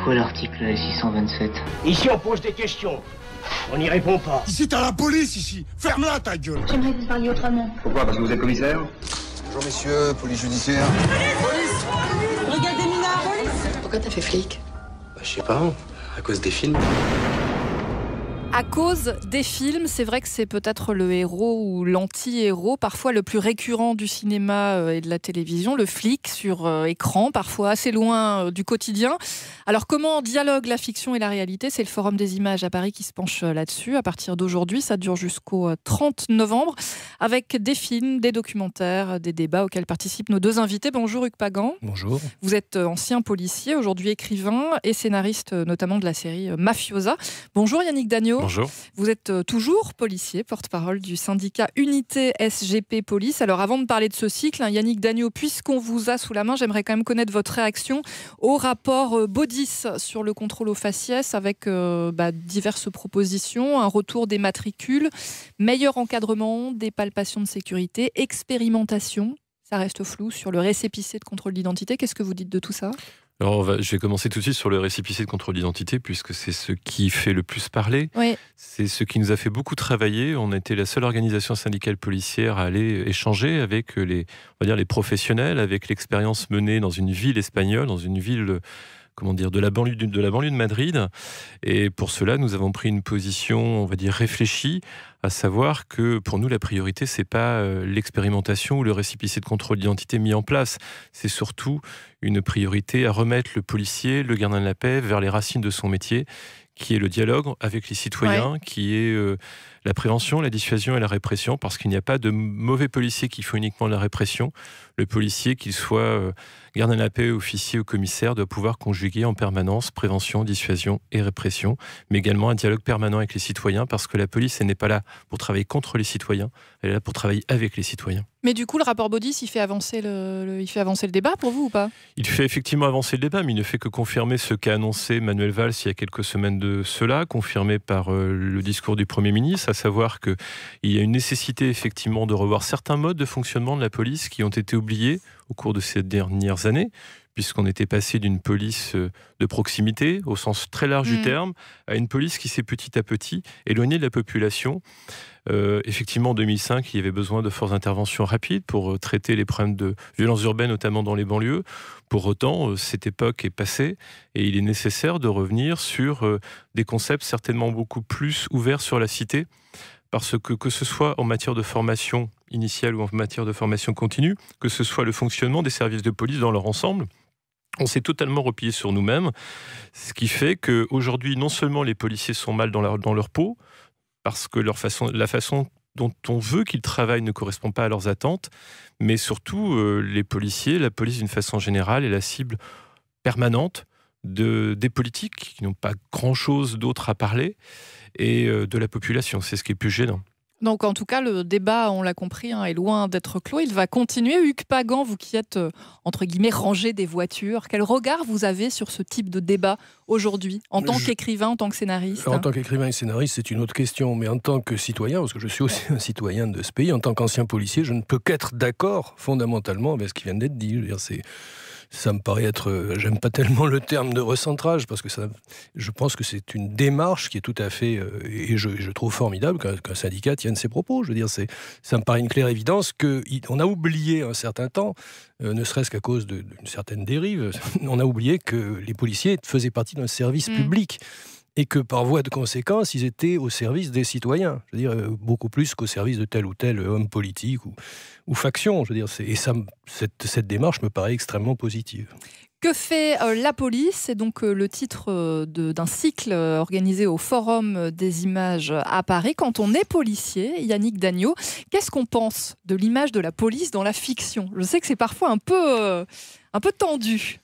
quoi l'article 627? Ici, on pose des questions. On n'y répond pas. Ici, t'as la police, ici. Ferme-la, ta gueule. J'aimerais que vous parliez autrement. Pourquoi? Parce que vous êtes commissaire? Bonjour messieurs, police judiciaire. Police. Brigade des mineurs. Police. Pourquoi t'as fait flic? Je sais pas, à cause des films. À cause des films, c'est vrai que c'est peut-être le héros ou l'anti-héros, parfois le plus récurrent du cinéma et de la télévision, le flic sur écran, parfois assez loin du quotidien. Alors comment dialogue la fiction et la réalité? C'est le Forum des images à Paris qui se penche là-dessus. À partir d'aujourd'hui, ça dure jusqu'au 30 novembre, avec des films, des documentaires, des débats auxquels participent nos deux invités. Bonjour Hugues Pagan. Bonjour. Vous êtes ancien policier, aujourd'hui écrivain et scénariste notamment de la série Mafiosa. Bonjour Yannick Dagneau. Bonjour. Vous êtes toujours policier, porte-parole du syndicat Unité SGP Police. Alors avant de parler de ce cycle, Yannick Dagneau, puisqu'on vous a sous la main, j'aimerais quand même connaître votre réaction au rapport Baudis sur le contrôle aux faciès avec diverses propositions, un retour des matricules, meilleur encadrement, des palpations de sécurité, expérimentation. Ça reste flou sur le récépissé de contrôle d'identité. Qu'est-ce que vous dites de tout ça ? Alors, je vais commencer tout de suite sur le récépissé de contrôle d'identité, puisque c'est ce qui fait le plus parler. Oui. C'est ce qui nous a fait beaucoup travailler. On a été la seule organisation syndicale policière à aller échanger avec les professionnels, avec l'expérience menée dans une ville espagnole, dans une ville de la banlieue de Madrid. Et pour cela, nous avons pris une position, réfléchie, à savoir que pour nous, la priorité, c'est pas l'expérimentation ou le récépissé de contrôle d'identité mis en place. C'est surtout une priorité à remettre le policier, le gardien de la paix, vers les racines de son métier, qui est le dialogue avec les citoyens, qui est la prévention, la dissuasion et la répression, parce qu'il n'y a pas de mauvais policier qui font uniquement de la répression. Le policier, qu'il soit gardien de la paix, officier ou commissaire, doit pouvoir conjuguer en permanence prévention, dissuasion et répression, mais également un dialogue permanent avec les citoyens, parce que la police, elle n'est pas là pour travailler contre les citoyens, elle est là pour travailler avec les citoyens. Mais du coup, le rapport Baudis, il fait avancer le débat pour vous ou pas ? Il fait effectivement avancer le débat, mais il ne fait que confirmer ce qu'a annoncé Manuel Valls il y a quelques semaines de cela, confirmé par le discours du Premier ministre, à savoir qu'il y a une nécessité effectivement de revoir certains modes de fonctionnement de la police qui ont été oubliés au cours de ces dernières années, puisqu'on était passé d'une police de proximité, au sens très large du terme, à une police qui s'est petit à petit éloignée de la population. Effectivement, en 2005, il y avait besoin de fortes interventions rapides pour traiter les problèmes de violences urbaines, notamment dans les banlieues. Pour autant, cette époque est passée et il est nécessaire de revenir sur des concepts certainement beaucoup plus ouverts sur la cité, parce que ce soit en matière de formation initiale ou en matière de formation continue, que ce soit le fonctionnement des services de police dans leur ensemble, on s'est totalement replié sur nous-mêmes, ce qui fait qu'aujourd'hui, non seulement les policiers sont mal dans leur peau, parce que la façon dont on veut qu'ils travaillent ne correspond pas à leurs attentes, mais surtout les policiers, la police d'une façon générale est la cible permanente des politiques qui n'ont pas grand-chose d'autre à parler et de la population. C'est ce qui est plus gênant. Donc en tout cas, le débat, on l'a compris, est loin d'être clos. Il va continuer. Hugues Pagan, vous qui êtes, entre guillemets, rangé des voitures, quel regard vous avez sur ce type de débat aujourd'hui, en tant qu'écrivain, en tant que scénariste ? En tant qu'écrivain et scénariste, c'est une autre question. Mais en tant que citoyen, parce que je suis aussi un citoyen de ce pays, en tant qu'ancien policier, je ne peux qu'être d'accord fondamentalement avec ce qui vient d'être dit. Je veux dire, ça me paraît être... J'aime pas tellement le terme de recentrage, parce que je pense que c'est une démarche qui est tout à fait... et je trouve formidable qu'un syndicat tienne ses propos. Je veux dire, ça me paraît une claire évidence qu'on a oublié un certain temps, ne serait-ce qu'à cause d'une certaine dérive, on a oublié que les policiers faisaient partie d'un service public. Et que par voie de conséquence, ils étaient au service des citoyens. Je veux dire, beaucoup plus qu'au service de tel ou tel homme politique ou faction. Je veux dire, cette démarche me paraît extrêmement positive. Que fait la police ? C'est donc le titre d'un cycle organisé au Forum des images à Paris. Quand on est policier, Yannick Dagneau, qu'est-ce qu'on pense de l'image de la police dans la fiction ? Je sais que c'est parfois un peu tendu.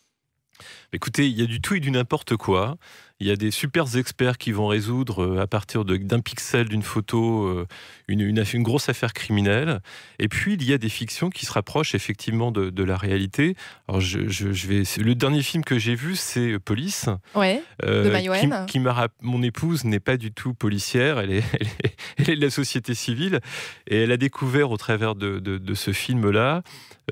Écoutez, il y a du tout et du n'importe quoi. Il y a des super experts qui vont résoudre à partir d'un pixel d'une photo une grosse affaire criminelle. Et puis, il y a des fictions qui se rapprochent effectivement de la réalité. Alors, le dernier film que j'ai vu, c'est Police. Ouais, de Mayouen. Mon épouse n'est pas du tout policière. Elle est de la société civile. Et elle a découvert au travers de ce film-là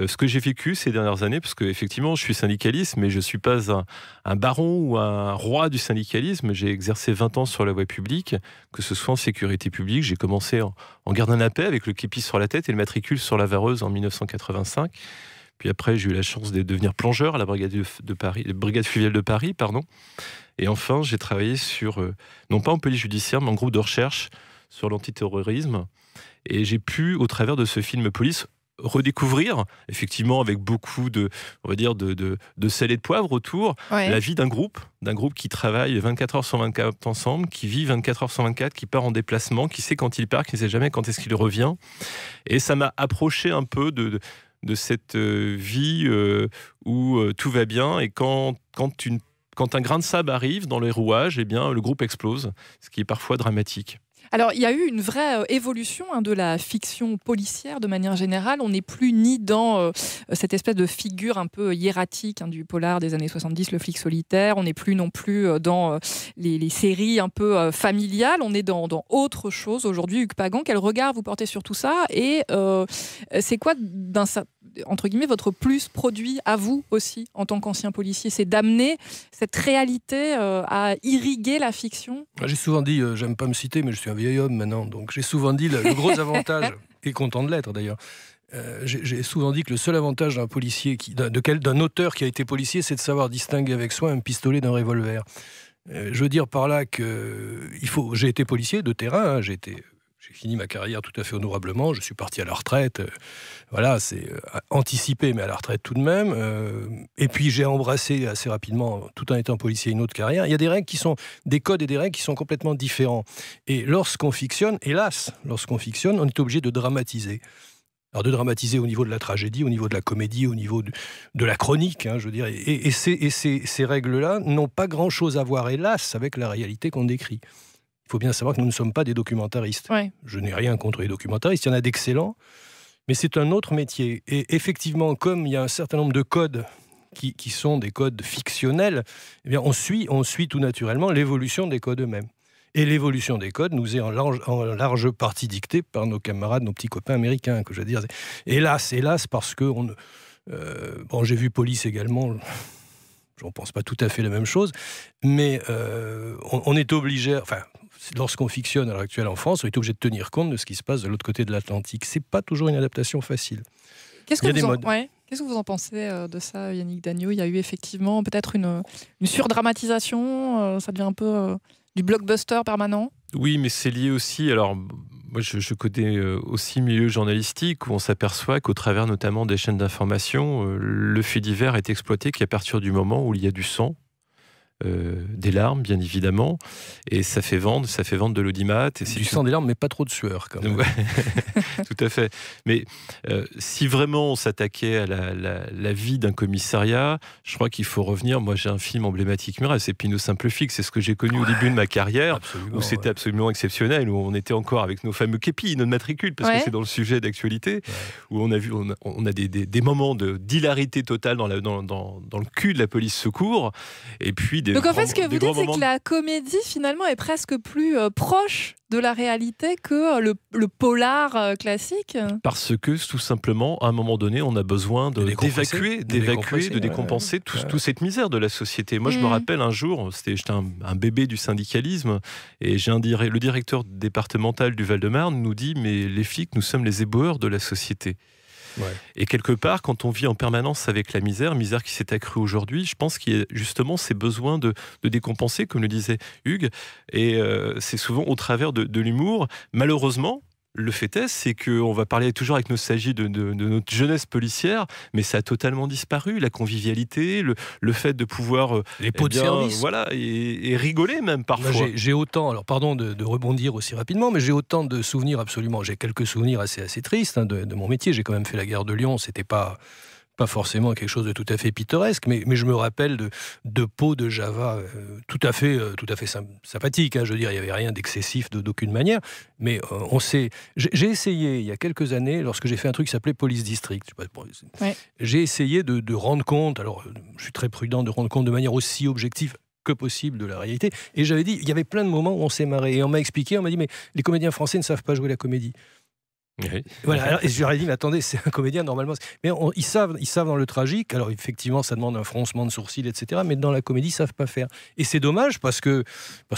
ce que j'ai vécu ces dernières années, parce qu'effectivement, je suis syndicaliste, mais je ne suis pas pas un baron ou un roi du syndicalisme. J'ai exercé 20 ans sur la voie publique, que ce soit en sécurité publique. J'ai commencé en gardien à paix avec le képi sur la tête et le matricule sur la vareuse en 1985. Puis après, j'ai eu la chance de devenir plongeur à la brigade fluviale de Paris, pardon. Et enfin, j'ai travaillé sur, non pas en police judiciaire, mais en groupe de recherche sur l'antiterrorisme. Et j'ai pu, au travers de ce film Police, redécouvrir, effectivement, avec beaucoup de sel et de poivre autour, la vie d'un groupe qui travaille 24 heures sur 24 ensemble, qui vit 24 heures sur 24, qui part en déplacement, qui sait quand il part, qui ne sait jamais quand est-ce qu'il revient. Et ça m'a approché un peu de cette vie où tout va bien, et quand un grain de sable arrive dans les rouages, eh bien, le groupe explose, ce qui est parfois dramatique. Alors, il y a eu une vraie évolution de la fiction policière de manière générale. On n'est plus ni dans cette espèce de figure un peu hiératique du polar des années 70, le flic solitaire. On n'est plus non plus dans les séries un peu familiales. On est dans autre chose aujourd'hui. Hugues Pagan, quel regard vous portez sur tout ça? Et c'est quoi, entre guillemets, votre plus produit à vous aussi, en tant qu'ancien policier? C'est d'amener cette réalité à irriguer la fiction? J'ai souvent dit, j'aime pas me citer, mais je suis un vieil homme maintenant, donc j'ai souvent dit le gros avantage, et content de l'être d'ailleurs, j'ai souvent dit que le seul avantage d'un policier, d'un auteur qui a été policier, c'est de savoir distinguer avec soin un pistolet d'un revolver. Je veux dire par là que j'ai été policier de terrain, j'ai fini ma carrière tout à fait honorablement, je suis parti à la retraite, voilà, c'est anticipé, mais à la retraite tout de même. Et puis j'ai embrassé assez rapidement, tout en étant policier, une autre carrière. Il y a des règles des codes et des règles qui sont complètement différents. Et lorsqu'on fictionne, hélas, on est obligé de dramatiser. Alors de dramatiser au niveau de la tragédie, au niveau de la comédie, au niveau de la chronique, je veux dire. Et ces règles-là n'ont pas grand-chose à voir, hélas, avec la réalité qu'on décrit. Il faut bien savoir que nous ne sommes pas des documentaristes. Ouais. Je n'ai rien contre les documentaristes, il y en a d'excellents, mais c'est un autre métier. Et effectivement, comme il y a un certain nombre de codes qui sont des codes fictionnels, eh bien on suit tout naturellement l'évolution des codes eux-mêmes. Et l'évolution des codes nous est en large partie dictée par nos camarades, nos petits copains américains, que je veux dire. Hélas, parce que j'ai vu Police également. Je ne pense pas tout à fait la même chose, mais on est obligé, lorsqu'on fictionne à l'heure actuelle en France, on est obligé de tenir compte de ce qui se passe de l'autre côté de l'Atlantique. C'est pas toujours une adaptation facile. Qu'est-ce que vous en pensez de ça, Yannick Dagnaud? Il y a eu effectivement peut-être une surdramatisation, ça devient un peu du blockbuster permanent? Oui, mais c'est lié aussi, alors moi je connais aussi milieu journalistique où on s'aperçoit qu'au travers notamment des chaînes d'information, le fait divers est exploité qu'à partir du moment où il y a du sang, des larmes bien évidemment, et ça fait vendre de l'audimat. Du sang, des larmes, mais pas trop de sueur quand même. Ouais. Tout à fait. Mais si vraiment on s'attaquait à la vie d'un commissariat, je crois qu'il faut revenir. Moi j'ai un film emblématique, c'est Pinot Simple Flic, c'est ce que j'ai connu au début de ma carrière, où c'était absolument exceptionnel, où on était encore avec nos fameux képis, notre matricule, parce que c'est dans le sujet d'actualité, où on a des moments d'hilarité totale dans le cul de la police secours, et puis donc en fait, ce que vous dites, c'est que la comédie, finalement, est presque plus proche de la réalité que le polar classique. Parce que, tout simplement, à un moment donné, on a besoin d'évacuer, de décompenser toute cette misère de la société. Moi, je me rappelle un jour, j'étais un bébé du syndicalisme, et le directeur départemental du Val-de-Marne nous dit « Mais les flics, nous sommes les éboueurs de la société ». Ouais. Et quelque part, quand on vit en permanence avec la misère qui s'est accrue aujourd'hui, je pense qu'il y a justement ces besoins de décompenser, comme le disait Hugues, et c'est souvent au travers de l'humour. Malheureusement, le fait est, c'est qu'on va parler toujours avec nostalgie de notre jeunesse policière, mais ça a totalement disparu, la convivialité, le fait de pouvoir les pots de service, voilà, et rigoler même parfois. Moi, j'ai autant, alors pardon de rebondir aussi rapidement, mais j'ai autant de souvenirs absolument, j'ai quelques souvenirs assez tristes de mon métier. J'ai quand même fait la guerre de Lyon, c'était pas forcément quelque chose de tout à fait pittoresque, mais je me rappelle de pots de Java tout à fait sympathiques. Je veux dire, il n'y avait rien d'excessif d'aucune manière. Mais j'ai essayé, il y a quelques années, lorsque j'ai fait un truc qui s'appelait Police District, j'ai essayé de rendre compte, alors je suis très prudent, de rendre compte de manière aussi objective que possible de la réalité. Et j'avais dit, il y avait plein de moments où on s'est marré. Et on m'a expliqué, on m'a dit, mais les comédiens français ne savent pas jouer la comédie. Oui. Voilà, alors, et je leur ai dit, mais attendez, c'est un comédien normalement. Mais ils savent dans le tragique. Alors effectivement, ça demande un froncement de sourcils, etc. Mais dans la comédie, ils savent pas faire. Et c'est dommage parce que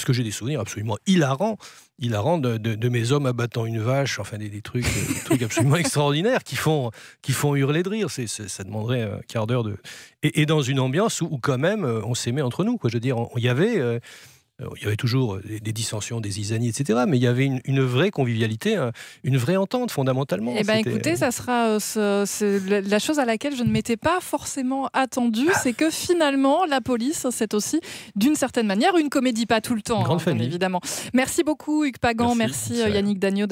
j'ai des souvenirs absolument hilarants de mes hommes abattant une vache. Enfin, des trucs absolument extraordinaires qui font hurler de rire. Ça demanderait un quart d'heure de. Et dans une ambiance où quand même on s'aimait entre nous, quoi. Je veux dire, il y avait toujours des dissensions, des zizanies, etc. Mais il y avait une vraie convivialité, une vraie entente, fondamentalement. Eh bien, écoutez, ça sera la chose à laquelle je ne m'étais pas forcément attendue, c'est que finalement, la police, c'est aussi, d'une certaine manière, une comédie, pas tout le temps, Une grande famille. évidemment. Merci beaucoup, Hugues Pagan. Merci Yannick Dagnaud,